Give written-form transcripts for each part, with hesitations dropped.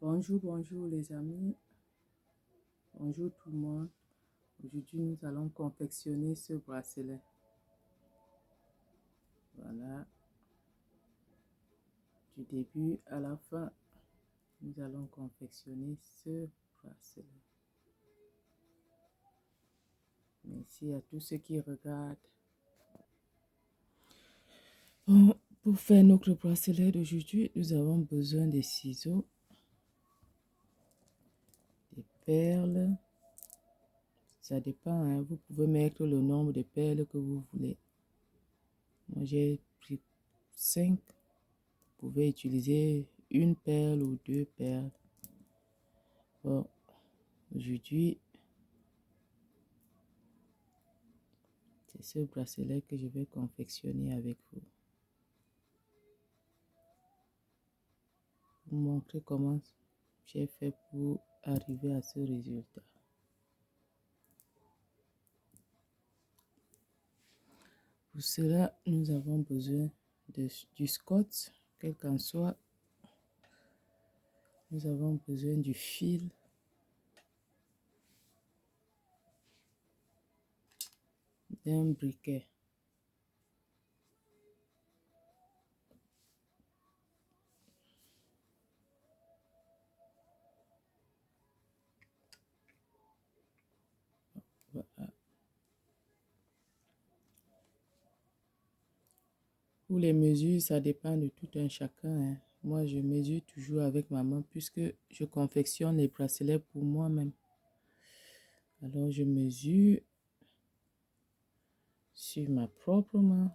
Bonjour les amis, bonjour tout le monde. Aujourd'hui, nous allons confectionner ce bracelet. Voilà, du début à la fin, nous allons confectionner ce bracelet. Merci à tous ceux qui regardent. Bon, pour faire notre bracelet d'aujourd'hui, nous avons besoin des ciseaux, des perles. Ça dépend, hein. Vous pouvez mettre le nombre de perles que vous voulez. Moi, j'ai pris 5. Vous pouvez utiliser une perle ou 2 perles. Bon, aujourd'hui, c'est ce bracelet que je vais confectionner avec vous. Vous montrer comment j'ai fait pour arriver à ce résultat. Pour cela, nous avons besoin du scotch, quel qu'en soit. Nous avons besoin du fil. D'un briquet. Voilà. Pour les mesures, ça dépend de tout un chacun, hein. Moi, je mesure toujours avec ma main puisque je confectionne les bracelets pour moi-même. Alors, je mesure sur ma propre main.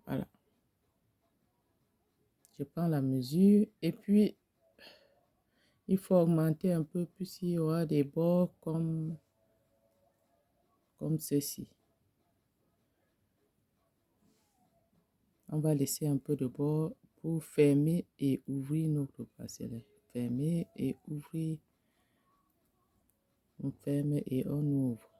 Voilà. Je prends la mesure et puis il faut augmenter un peu plus. Il y aura des bords comme ceci. On va laisser un peu de bord pour fermer et ouvrir notre bracelet. Fermer et ouvrir. On ferme et on ouvre.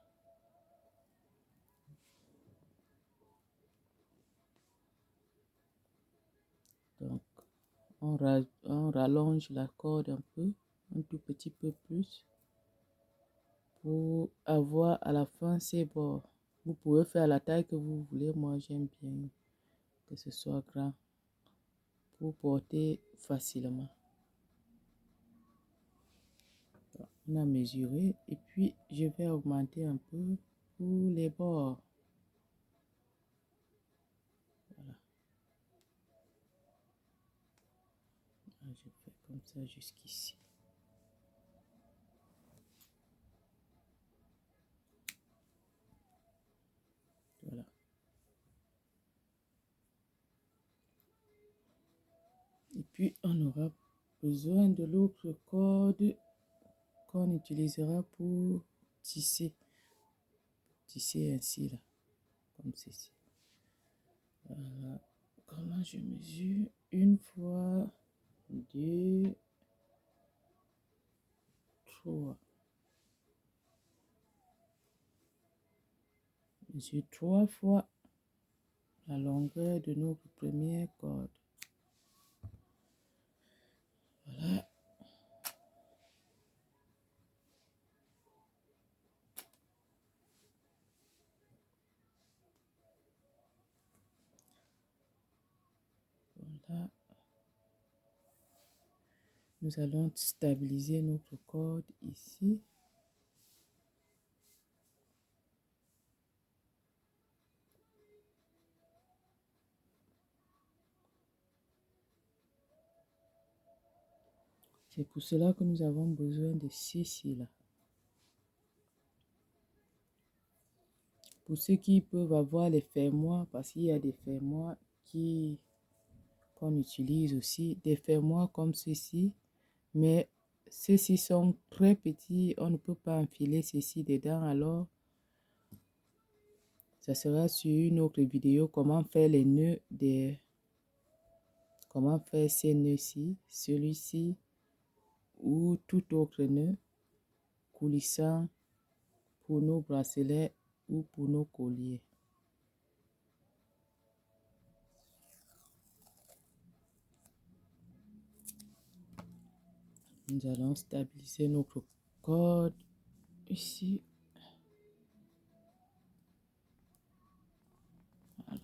Donc, on rallonge la corde un peu, un tout petit peu plus, pour avoir à la fin ces bords. Vous pouvez faire la taille que vous voulez. Moi, j'aime bien que ce soit grand pour porter facilement. On a mesuré et puis je vais augmenter un peu pour les bords. Voilà. Je fais comme ça jusqu'ici. Voilà. Et puis on aura besoin de l'autre corde qu'on utilisera pour tisser. Tisser ainsi là, comme ceci. Voilà. Comment je mesure? 1 fois, 2, 3. Je mesure 3 fois la longueur de notre première corde. Voilà. Voilà. Nous allons stabiliser notre corde ici. C'est pour cela que nous avons besoin de ceci là. Pour ceux qui peuvent avoir les fermoirs, parce qu'il y a des fermoirs qu'on utilise aussi, des fermoirs comme ceci, mais ceux-ci sont très petits, on ne peut pas enfiler ceci dedans, alors ça sera sur une autre vidéo comment faire les nœuds comment faire ces nœuds-ci, celui-ci ou tout autre nœud coulissant pour nos bracelets ou pour nos colliers. Nous allons stabiliser notre corde ici. Voilà.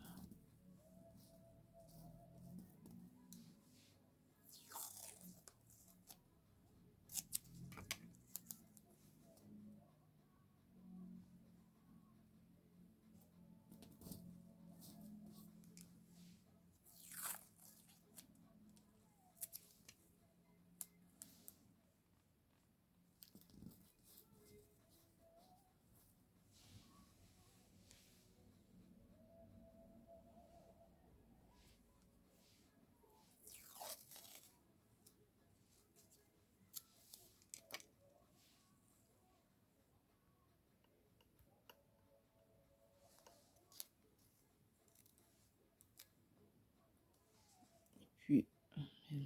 Puis, voilà.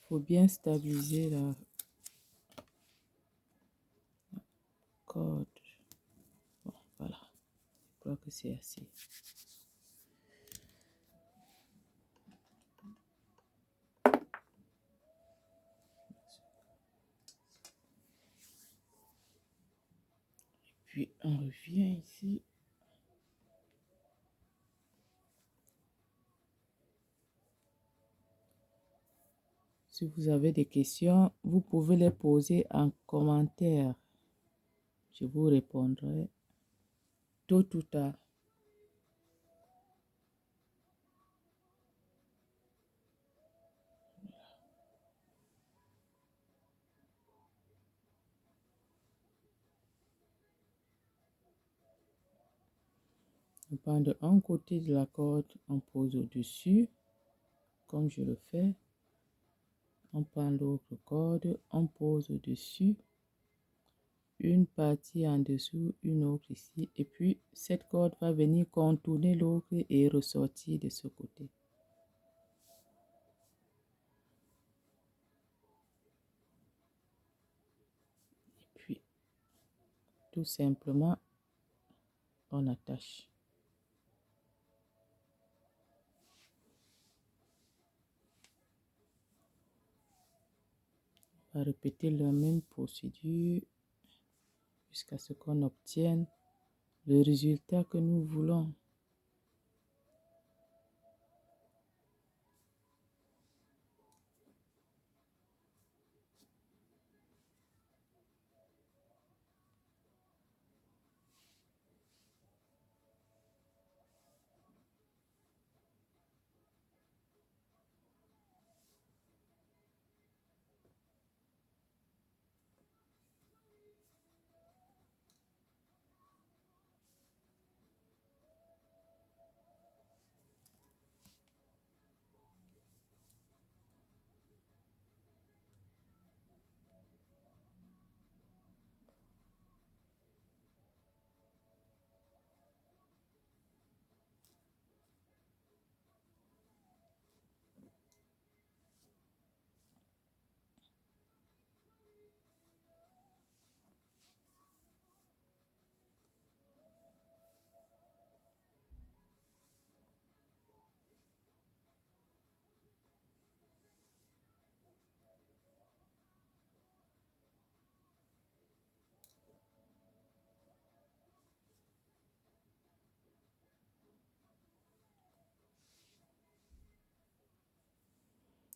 Faut bien stabiliser la corde. Bon, voilà. Je crois que c'est assez. Puis, on revient ici. Si vous avez des questions, vous pouvez les poser en commentaire. Je vous répondrai tôt ou tard. On prend de un côté de la corde, on pose au-dessus, comme je le fais. On prend l'autre corde, on pose au-dessus. Une partie en dessous, une autre ici. Et puis, cette corde va venir contourner l'autre et ressortir de ce côté. Et puis, tout simplement, on attache. On va répéter la même procédure jusqu'à ce qu'on obtienne le résultat que nous voulons.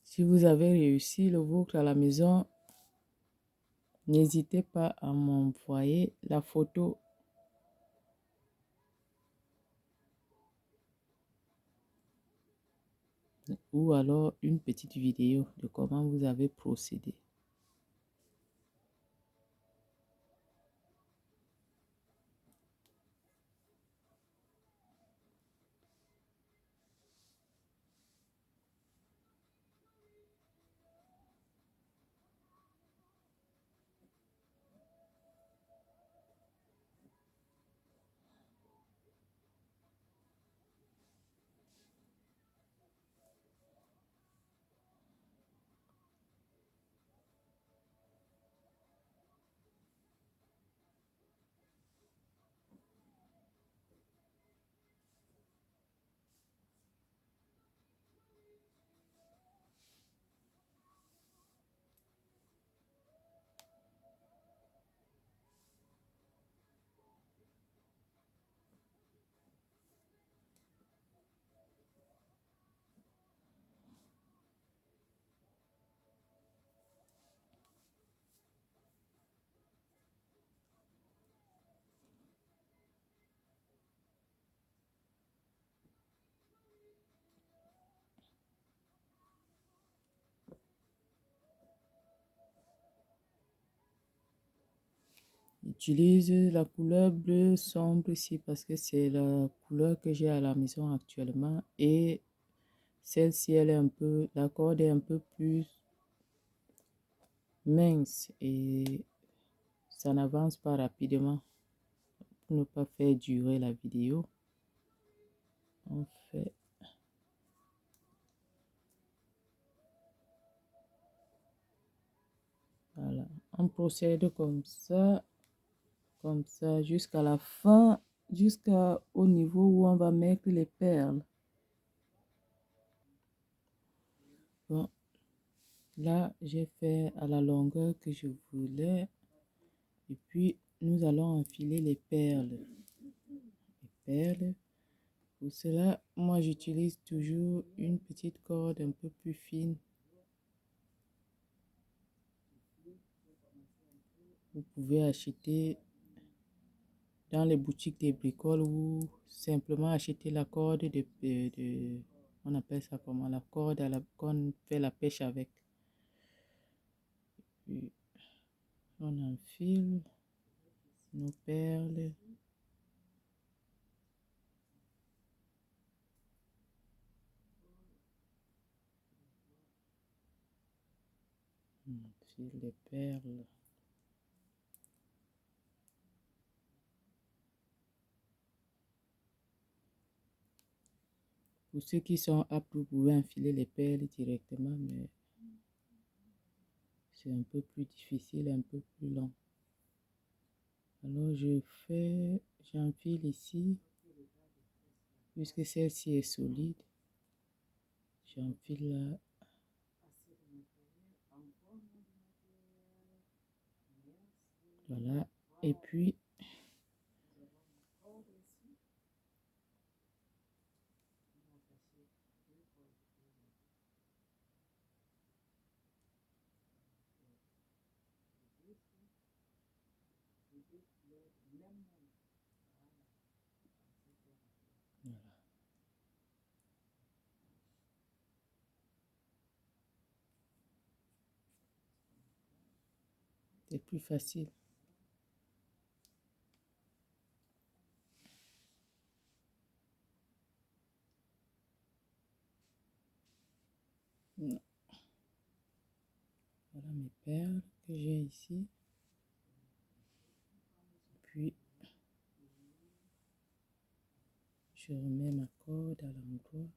Si vous avez réussi le vôtre à la maison, n'hésitez pas à m'envoyer la photo. ou alors une petite vidéo de comment vous avez procédé. J'utilise la couleur bleu sombre ici parce que c'est la couleur que j'ai à la maison actuellement et celle-ci, la corde est un peu plus mince et ça n'avance pas rapidement. Pour ne pas faire durer la vidéo, on fait voilà, on procède comme ça jusqu'à la fin, jusqu'au niveau où on va mettre les perles. Bon, là j'ai fait à la longueur que je voulais et puis nous allons enfiler les perles. Pour cela, moi j'utilise toujours une petite corde un peu plus fine. Vous pouvez acheter dans les boutiques des bricoles ou simplement acheter la corde on appelle ça comment, la corde qu'on fait la pêche avec. Puis on enfile nos perles. On enfile les perles. Pour ceux qui sont aptes, vous pouvez enfiler les perles directement, mais c'est un peu plus difficile, un peu plus long. Alors j'enfile ici, puisque celle-ci est solide. J'enfile là. Voilà. Et puis, voilà. C'est plus facile. Voilà mes perles que j'ai ici. Puis, je remets ma corde à l'endroit.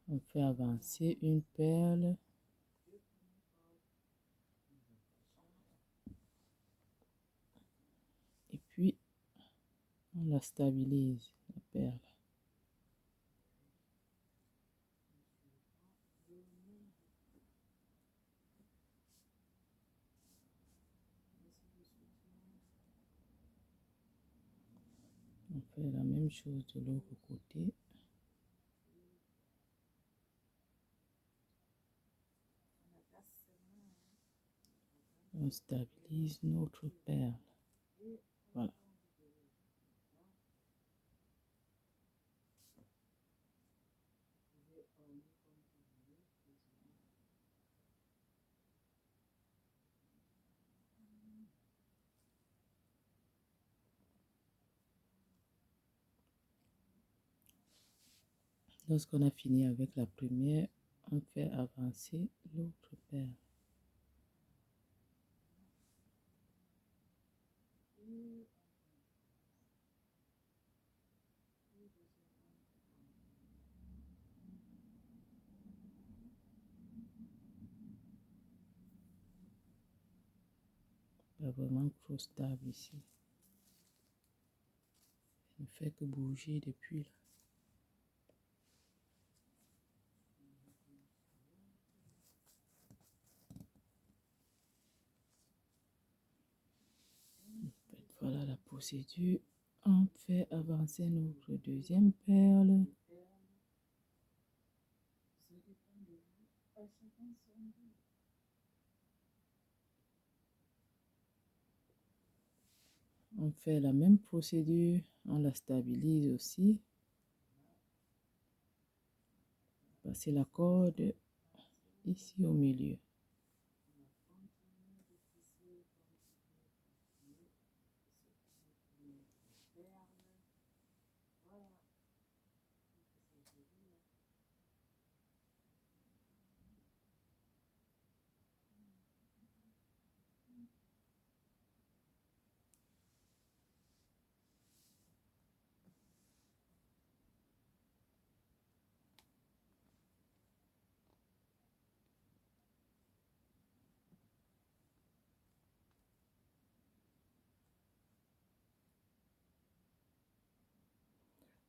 On fait avancer une perle. Et puis, on la stabilise, la perle. On fait la même chose de l'autre côté. On stabilise notre perle. Voilà. Lorsqu'on a fini avec la première, on fait avancer l'autre perle. Pas vraiment trop stable ici. Elle ne fait que bouger depuis là. Voilà la procédure. On fait avancer notre deuxième perle. On fait la même procédure, on la stabilise aussi. Passer la corde ici au milieu.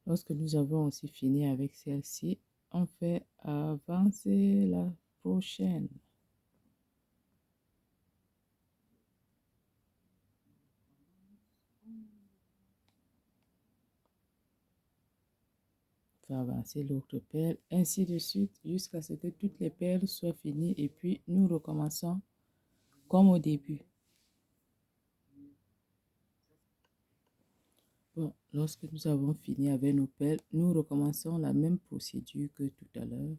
Lorsque nous avons aussi fini avec celle-ci, on fait avancer la prochaine. On fait avancer l'autre perle, ainsi de suite, jusqu'à ce que toutes les perles soient finies et puis nous recommençons comme au début. Bon, lorsque nous avons fini avec nos perles, nous recommençons la même procédure que tout à l'heure.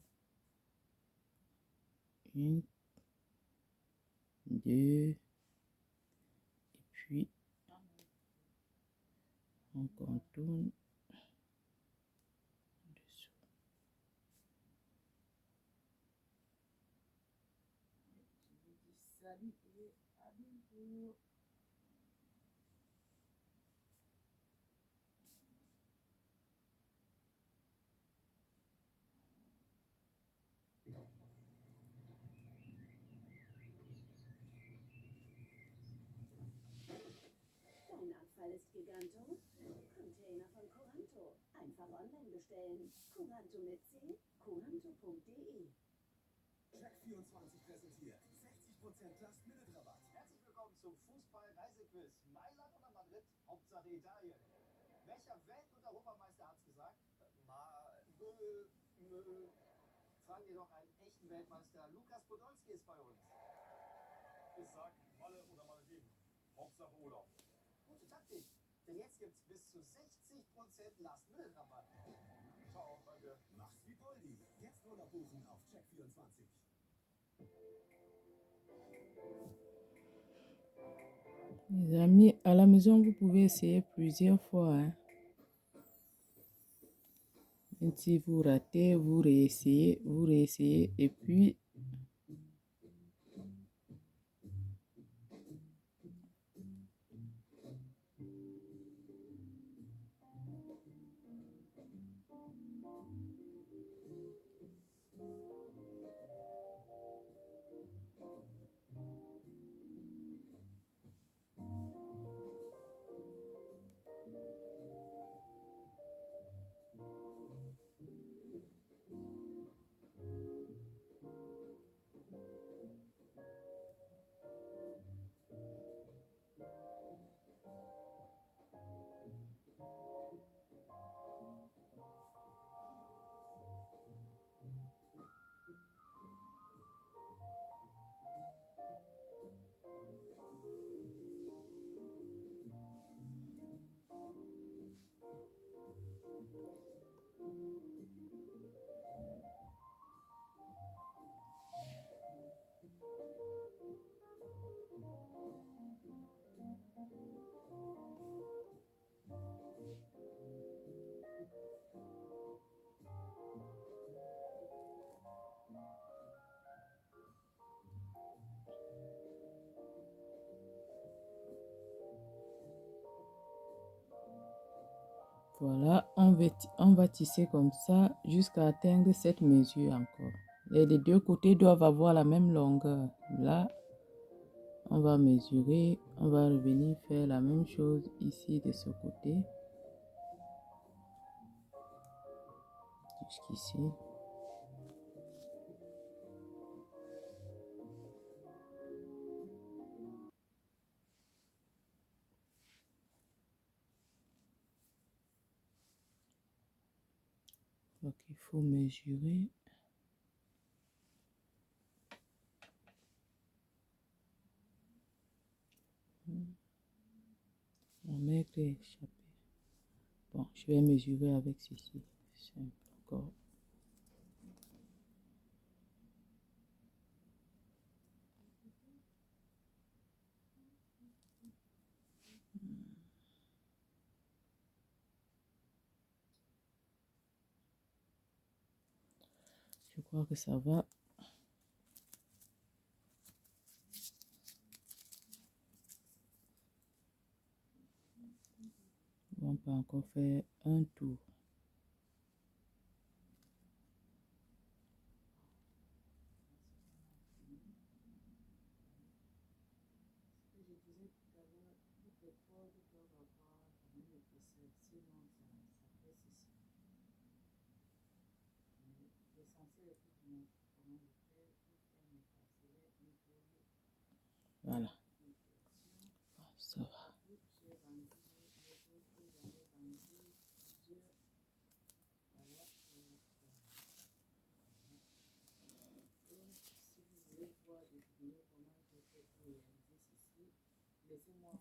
1, 2, et puis on contourne dessous. Dein Abfall ist Giganto? Container von Coranto. Einfach online bestellen. Coranto mit C, coranto.de. Check24 präsentiert 60% Last-Minute-Rabatt. Herzlich willkommen zum Fußball-Reisequiz. Mailand oder Madrid? Hauptsache Italien. Welcher Welt- und Europameister hat's gesagt? Fragen wir doch einen echten Weltmeister. Lukas Podolski ist bei uns. Ich sag Malle oder Malediven. Hauptsache Urlaub. Gute Taktik. Denn jetzt gibt's bis zu 60% Last-Minute-Rabatt. Ciao, danke. Mach's wie Poldi. Jetzt Urlaub buchen auf Check24. Les amis, à la maison, vous pouvez essayer plusieurs fois. Hein. Même si vous ratez, vous réessayez, et puis Voilà, on va tisser comme ça jusqu'à atteindre cette mesure encore. Et les deux côtés doivent avoir la même longueur. Là, on va mesurer, on va revenir faire la même chose ici de ce côté. Jusqu'ici. Donc, il faut mesurer. On met les échappées. Bon, je vais mesurer avec ceci. C'est encore. Je crois que ça va. On peut encore faire un tour. Voilà. Ça va.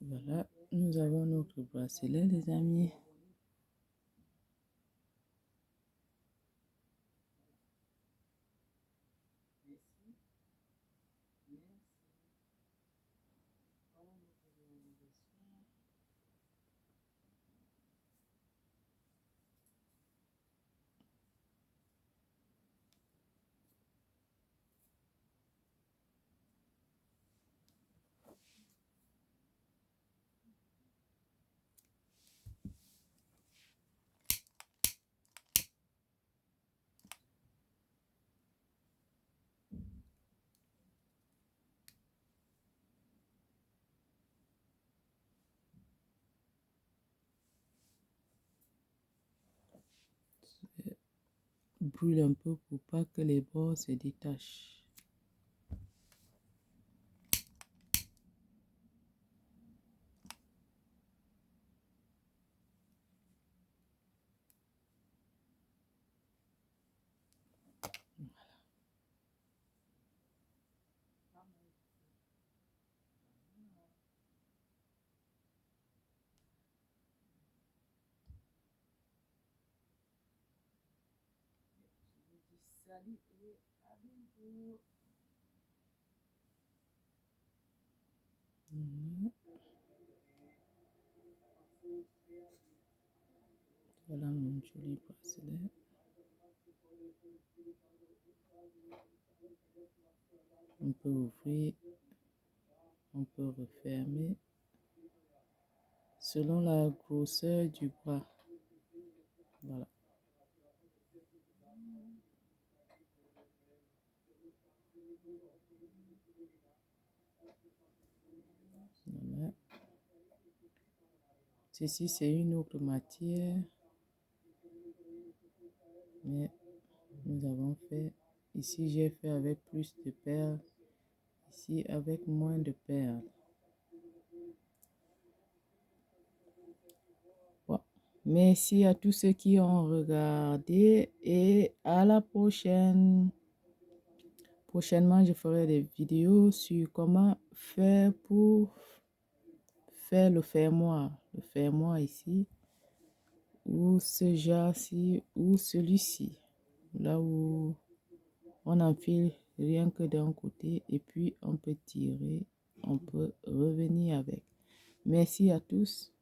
Voilà, nous avons notre bracelet, les amis. Brûle un peu pour pas que les bords se détachent. Voilà mon joli bracelet. On peut ouvrir, on peut refermer selon la grosseur du bras. Voilà. Voilà. Ceci, c'est une autre matière. Mais nous avons fait, ici j'ai fait avec plus de perles, ici avec moins de perles. Bon. Merci à tous ceux qui ont regardé et à la prochaine. Prochainement, je ferai des vidéos sur comment faire pour faire le fermoir ici, ou ce genre-ci, ou celui-ci, là où on enfile rien que d'un côté et puis on peut tirer, on peut revenir avec. Merci à tous.